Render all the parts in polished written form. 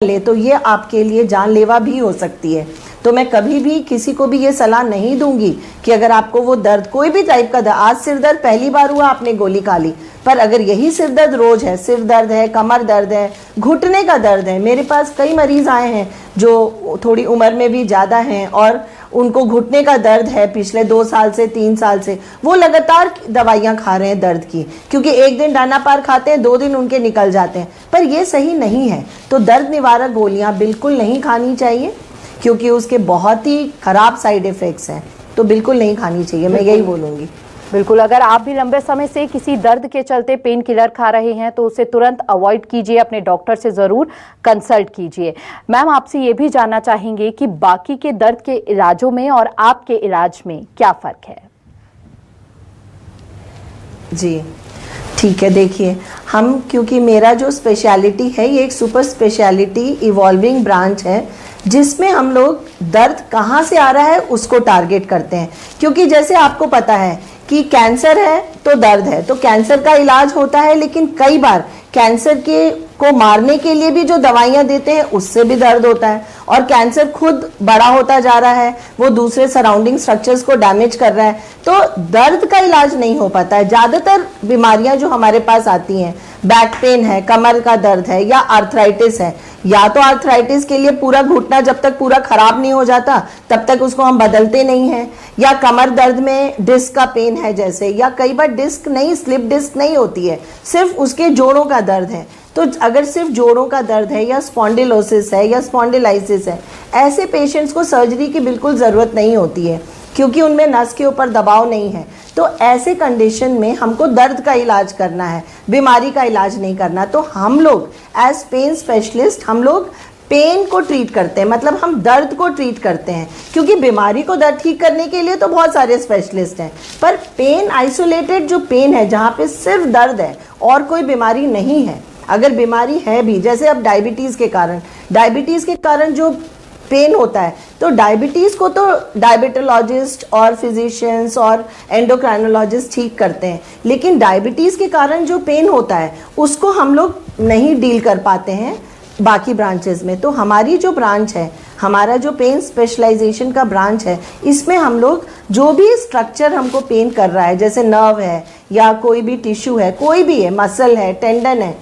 ले तो ये आपके लिए जानलेवा भी हो सकती है। तो मैं कभी भी किसी को भी ये सलाह नहीं दूंगी कि अगर आपको वो दर्द, कोई भी टाइप का दर्द, आज सिर दर्द पहली बार हुआ, आपने गोली खा ली, पर अगर यही सिर दर्द रोज है, सिर दर्द है, कमर दर्द है, घुटने का दर्द है, मेरे पास कई मरीज आए हैं जो थोड़ी उम्र में भी ज़्यादा हैं और उनको घुटने का दर्द है पिछले 2 साल से 3 साल से, वो लगातार दवाइयाँ खा रहे हैं दर्द की, क्योंकि एक दिन डानापार खाते हैं, 2 दिन उनके निकल जाते हैं, पर ये सही नहीं है। तो दर्द निवारक गोलियाँ बिल्कुल नहीं खानी चाहिए, क्योंकि उसके बहुत ही खराब साइड इफ़ेक्ट्स हैं, तो बिल्कुल नहीं खानी चाहिए, मैं यही बोलूँगी। बिल्कुल, अगर आप भी लंबे समय से किसी दर्द के चलते पेन किलर खा रहे हैं तो उसे तुरंत अवॉइड कीजिए, अपने डॉक्टर से ज़रूर कंसल्ट कीजिए। मैम, आपसे ये भी जानना चाहेंगे कि बाकी के दर्द के इलाजों में और आपके इलाज में क्या फ़र्क है? जी ठीक है, देखिए हम, क्योंकि मेरा जो स्पेशलिटी है ये एक सुपर स्पेशलिटी इवॉल्विंग ब्रांच है, जिसमें हम लोग दर्द कहाँ से आ रहा है उसको टारगेट करते हैं। क्योंकि जैसे आपको पता है कि कैंसर है तो दर्द है, तो कैंसर का इलाज होता है, लेकिन कई बार कैंसर को मारने के लिए भी जो दवाइयाँ देते हैं उससे भी दर्द होता है, और कैंसर खुद बड़ा होता जा रहा है, वो दूसरे सराउंडिंग स्ट्रक्चर्स को डैमेज कर रहा है, तो दर्द का इलाज नहीं हो पाता है। ज़्यादातर बीमारियां जो हमारे पास आती हैं, बैक पेन है, कमर का दर्द है, या आर्थराइटिस है, या तो आर्थराइटिस के लिए पूरा घुटना जब तक पूरा खराब नहीं हो जाता तब तक उसको हम बदलते नहीं हैं, या कमर दर्द में डिस्क का पेन है जैसे, या कई बार डिस्क नहीं, स्लिप डिस्क नहीं होती है, सिर्फ उसके जोड़ों का दर्द है। तो अगर सिर्फ जोड़ों का दर्द है, या स्पॉन्डिलोसिस है, या स्पॉन्डिलाइसिस है, ऐसे पेशेंट्स को सर्जरी की बिल्कुल ज़रूरत नहीं होती है, क्योंकि उनमें नस के ऊपर दबाव नहीं है। तो ऐसे कंडीशन में हमको दर्द का इलाज करना है, बीमारी का इलाज नहीं करना। तो हम लोग एज पेन स्पेशलिस्ट हम लोग पेन को ट्रीट करते हैं, मतलब हम दर्द को ट्रीट करते हैं, क्योंकि बीमारी को दर्द ठीक करने के लिए तो बहुत सारे स्पेशलिस्ट हैं, पर पेन, आइसोलेटेड जो पेन है जहाँ पे सिर्फ दर्द है और कोई बीमारी नहीं है, अगर बीमारी है भी, जैसे अब डायबिटीज़ के कारण जो पेन होता है, तो डायबिटीज़ को तो डायबिटोलॉजिस्ट और फिजिशियंस और एंडोक्राइनोलॉजिस्ट ठीक करते हैं, लेकिन डायबिटीज़ के कारण जो पेन होता है उसको हम लोग नहीं डील कर पाते हैं बाकी ब्रांचेस में। तो हमारी जो ब्रांच है, हमारा जो पेन स्पेशलाइजेशन का ब्रांच है, इसमें हम लोग जो भी स्ट्रक्चर हमको पेन कर रहा है, जैसे नर्व है या कोई भी टिश्यू है, कोई भी है, मसल है, टेंडन है,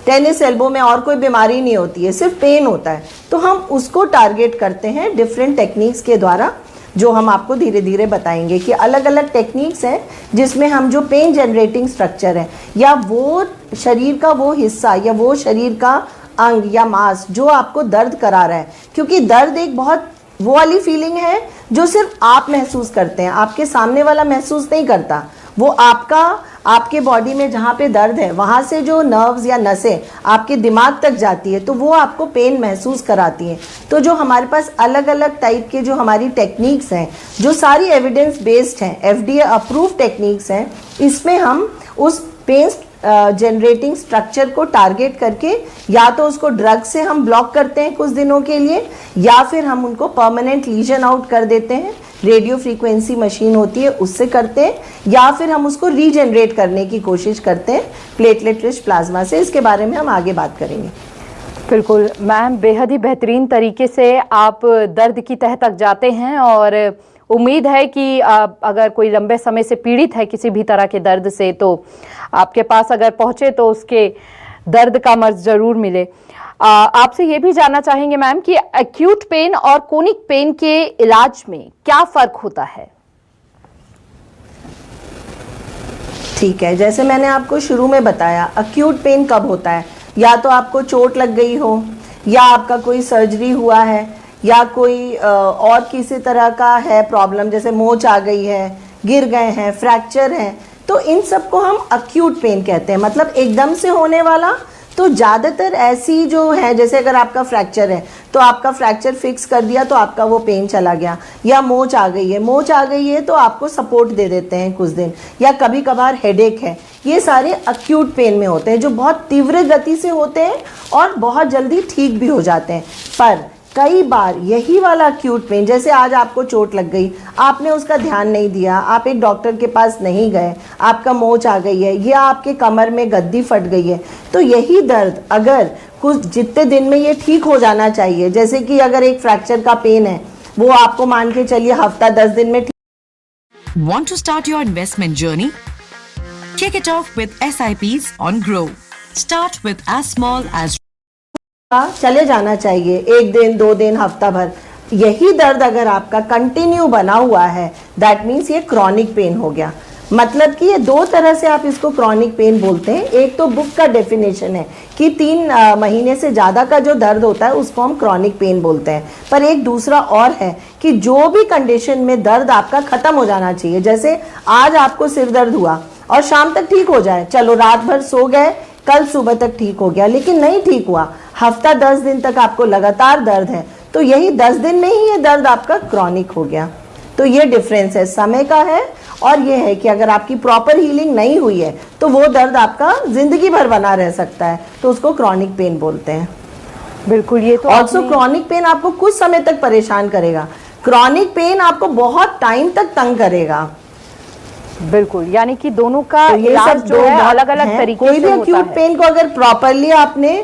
टेनिस एल्बो में और कोई बीमारी नहीं होती है, सिर्फ पेन होता है, तो हम उसको टारगेट करते हैं डिफरेंट टेक्निक्स के द्वारा, जो हम आपको धीरे धीरे बताएंगे कि अलग अलग टेक्निक्स हैं जिसमें हम जो पेन जनरेटिंग स्ट्रक्चर है, या वो शरीर का वो हिस्सा, या वो शरीर का अंग या मांस जो आपको दर्द करा रहा है, क्योंकि दर्द एक बहुत वो वाली फीलिंग है जो सिर्फ आप महसूस करते हैं, आपके सामने वाला महसूस नहीं करता, वो आपके बॉडी में जहाँ पे दर्द है वहाँ से जो नर्व्स या नसें आपके दिमाग तक जाती है, तो वो आपको पेन महसूस कराती हैं। तो जो हमारे पास अलग अलग टाइप के जो हमारी टेक्निक्स हैं, जो सारी एविडेंस बेस्ड हैं, FDA अप्रूव टेक्निक्स हैं, इसमें हम उस पेन जनरेटिंग स्ट्रक्चर को टारगेट करके या तो उसको ड्रग से हम ब्लॉक करते हैं कुछ दिनों के लिए, या फिर हम उनको परमानेंट लीजन आउट कर देते हैं, रेडियो फ्रीक्वेंसी मशीन होती है उससे करते हैं, या फिर हम उसको रीजनरेट करने की कोशिश करते हैं प्लेटलेट रिच प्लाज्मा से। इसके बारे में हम आगे बात करेंगे। बिल्कुल मैम, बेहद ही बेहतरीन तरीके से आप दर्द की तह तक जाते हैं, और उम्मीद है कि अगर कोई लंबे समय से पीड़ित है किसी भी तरह के दर्द से, तो आपके पास अगर पहुंचे तो उसके दर्द का मर्ज जरूर मिले। आपसे ये भी जानना चाहेंगे मैम कि एक्यूट पेन और क्रोनिक पेन के इलाज में क्या फर्क होता है? ठीक है, जैसे मैंने आपको शुरू में बताया, एक्यूट पेन कब होता है, या तो आपको चोट लग गई हो, या आपका कोई सर्जरी हुआ है, या कोई और किसी तरह का है प्रॉब्लम, जैसे मोच आ गई है, गिर गए हैं, फ्रैक्चर है, तो इन सब को हम एक्यूट पेन कहते हैं, मतलब एकदम से होने वाला। तो ज़्यादातर ऐसी जो है, जैसे अगर आपका फ्रैक्चर है तो आपका फ्रैक्चर फिक्स कर दिया तो आपका वो पेन चला गया, या मोच आ गई है तो आपको सपोर्ट दे देते हैं कुछ दिन, या कभी कभार हेडेक है, ये सारे एक्यूट पेन में होते हैं जो बहुत तीव्र गति से होते हैं और बहुत जल्दी ठीक भी हो जाते हैं। पर कई बार यही वाला एक्यूट पेन, जैसे आज आपको चोट लग गई, आपने उसका ध्यान नहीं दिया, आप एक डॉक्टर के पास नहीं गए, आपका मोच आ गई है या आपके कमर में गद्दी फट गई है, तो यही दर्द अगर कुछ जितने दिन में ये ठीक हो जाना चाहिए, जैसे कि अगर एक फ्रैक्चर का पेन है वो आपको मान के चलिए हफ्ता 10 दिन में Want to start your investment journey? Kick it off with SIPs on Grow. Start with as small as चले जाना चाहिए, 1 दिन 2 दिन हफ्ता भर। यही दर्द अगर आपका कंटिन्यू बना हुआ है, दैट मीन्स ये क्रॉनिक पेन हो गया। मतलब कि ये 2 तरह से आप इसको क्रॉनिक पेन बोलते हैं। एक तो बुक का डेफिनेशन है कि 3 महीने से ज़्यादा का जो दर्द होता है उसको हम क्रॉनिक पेन बोलते हैं, पर एक दूसरा और है कि जो भी कंडीशन में दर्द आपका ख़त्म हो जाना चाहिए। जैसे आज आपको सिर दर्द हुआ और शाम तक ठीक हो जाए, चलो रात भर सो गए, कल सुबह तक ठीक हो गया, लेकिन नहीं ठीक हुआ, हफ्ता 10 दिन तक आपको लगातार दर्द है, तो यही 10 दिन में ही ये दर्द आपका क्रॉनिक हो गया। तो ये डिफरेंस है, समय का है, और ये है कि अगर आपकी प्रॉपर हीलिंग नहीं हुई है तो वो दर्द आपका जिंदगी भर बना रह सकता है, तो उसको क्रॉनिक पेन बोलते हैं। बिल्कुल, ये तो ऑल्सो क्रॉनिक पेन आपको कुछ समय तक परेशान करेगा, क्रॉनिक पेन आपको बहुत टाइम तक तंग करेगा। बिल्कुल, यानी कि दोनों का तो ये इलाज सब जो है अलग अलग तरीके कोई से भी होता अक्यूट है। पेन को अगर प्रॉपरली आपने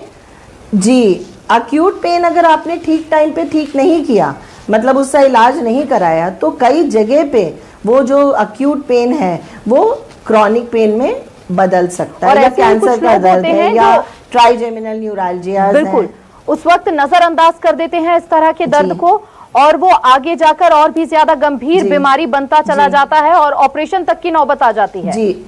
अक्यूट पेन अगर आपने ठीक टाइम पे ठीक नहीं किया, मतलब उसका इलाज नहीं कराया, तो कई जगह पे वो जो अक्यूट पेन है वो क्रॉनिक पेन में बदल सकता है, या ऐसे भी कुछ कैंसर का लोग दर्द होते है हैं या जो ट्राइजेमिनल न्यूरालजिया। बिल्कुल उस वक्त नजरअंदाज कर देते हैं इस तरह के दर्द को, और वो आगे जाकर और भी ज्यादा गंभीर बीमारी बनता चला जाता है और ऑपरेशन तक की नौबत आ जाती है। जी,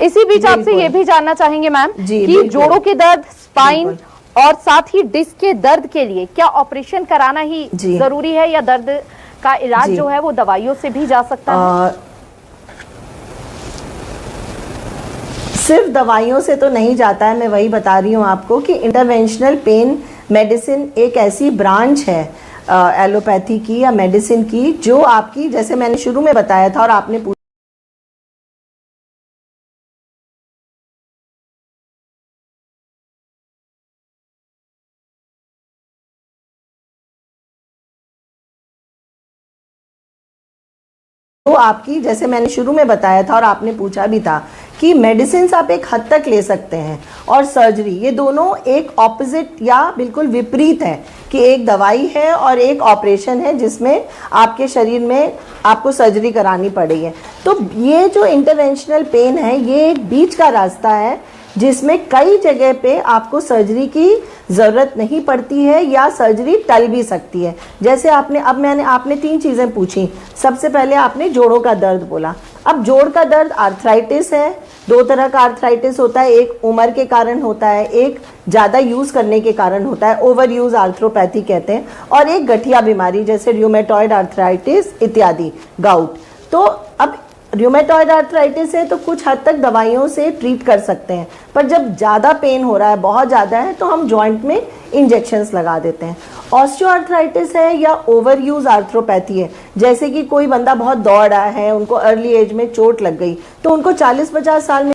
इसी बीच आपसे ये भी जानना चाहेंगे मैम कि जोड़ों के दर्द, स्पाइन और साथ ही डिस्क के दर्द के लिए क्या ऑपरेशन कराना ही जरूरी है, या दर्द का इलाज जो है वो दवाइयों से भी जा सकता है? सिर्फ दवाइयों से तो नहीं जाता है, मैं वही बता रही हूँ आपको कि इंटरवेंशनल पेन मेडिसिन एक ऐसी ब्रांच है एलोपैथी की या मेडिसिन की, जो आपकी, जैसे मैंने शुरू में बताया था और आपने तो आपकी, जैसे मैंने शुरू में बताया था और आपने पूछा भी था कि मेडिसिन आप एक हद तक ले सकते हैं और सर्जरी, ये दोनों एक ऑपोजिट या बिल्कुल विपरीत है कि एक दवाई है और एक ऑपरेशन है जिसमें आपके शरीर में आपको सर्जरी करानी पड़ी है। तो ये जो इंटरवेंशनल पेन है ये एक बीच का रास्ता है जिसमें कई जगह पे आपको सर्जरी की ज़रूरत नहीं पड़ती है या सर्जरी टल भी सकती है। जैसे आपने 3 चीज़ें पूछी। सबसे पहले आपने जोड़ों का दर्द बोला। अब जोड़ का दर्द आर्थराइटिस है, 2 तरह का आर्थराइटिस होता है, एक उम्र के कारण होता है, एक ज़्यादा यूज़ करने के कारण होता है, ओवर यूज़ आर्थ्रोपैथी कहते हैं, और एक गठिया बीमारी जैसे र्यूमेटॉइड आर्थराइटिस इत्यादि, गाउट। तो अब र्यूमेटॉइड आर्थराइटिस है तो कुछ हद तक दवाइयों से ट्रीट कर सकते हैं, पर जब ज़्यादा पेन हो रहा है, बहुत ज़्यादा है, तो हम जॉइंट में इंजेक्शंस लगा देते हैं। ऑस्टियोआर्थराइटिस है या ओवर यूज़ आर्थ्रोपैथी है, जैसे कि कोई बंदा बहुत दौड़ रहा है, उनको अर्ली एज में चोट लग गई, तो उनको 40-50 साल में